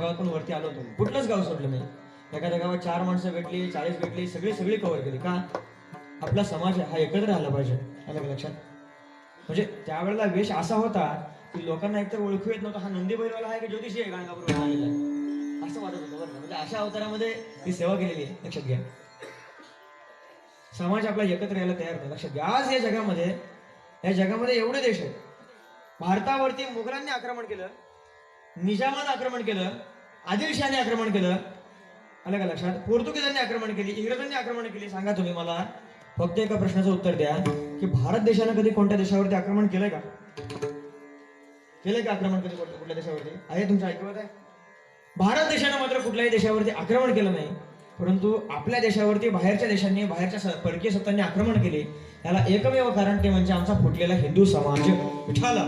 गावात पण वरती आलो होतो, कुठलंच गाव सोडलं नाही. एखाद्या गावात 4 माणसं भेटली, 40 भेटली, सगळी कव्हर केली. का? आपला समाज हा एकत्र आला पाहिजे. आलं का लक्षात? म्हणजे त्यावेळेला वेश असा होता की लोकांना एकतर ओळखू येत नव्हतं, हा नंदी बैलवाला आहे की ज्योतिषी आहे गाणगापूर आलेला आहे, असं वाटत होतं बरं. म्हणजे अशा अवतारामध्ये ही सेवा केलेली आहे. लक्षात घ्या, समाज आपला एकत्र यायला तयार नाही. लक्षात घ्या, आज या जगामध्ये एवढे देश आहेत. भारतावरती मुघलांनी आक्रमण केलं, निजामानं आक्रमण केलं, आदिलशहाने आक्रमण केलं. आलं का लक्षात? पोर्तुगीजांनी आक्रमण केली, इंग्रजांनी आक्रमण केली. सांगा तुम्ही मला फक्त एका प्रश्नाचं उत्तर द्या की भारत देशानं कधी कोणत्या देशावरती आक्रमण केलंय का? केलंय का आक्रमण कधी कुठल्या देशावरती? आहे तुमच्या ऐकवत आहे? भारत देशानं मात्र कुठल्याही देशावरती आक्रमण केलं नाही, परंतु आपल्या देशावरती बाहेरच्या देशांनी, बाहेरच्या परकीय सत्तांनी आक्रमण केले. याला एकमेव कारण ते म्हणजे आमचा फुटलेला हिंदू समाज. विठाला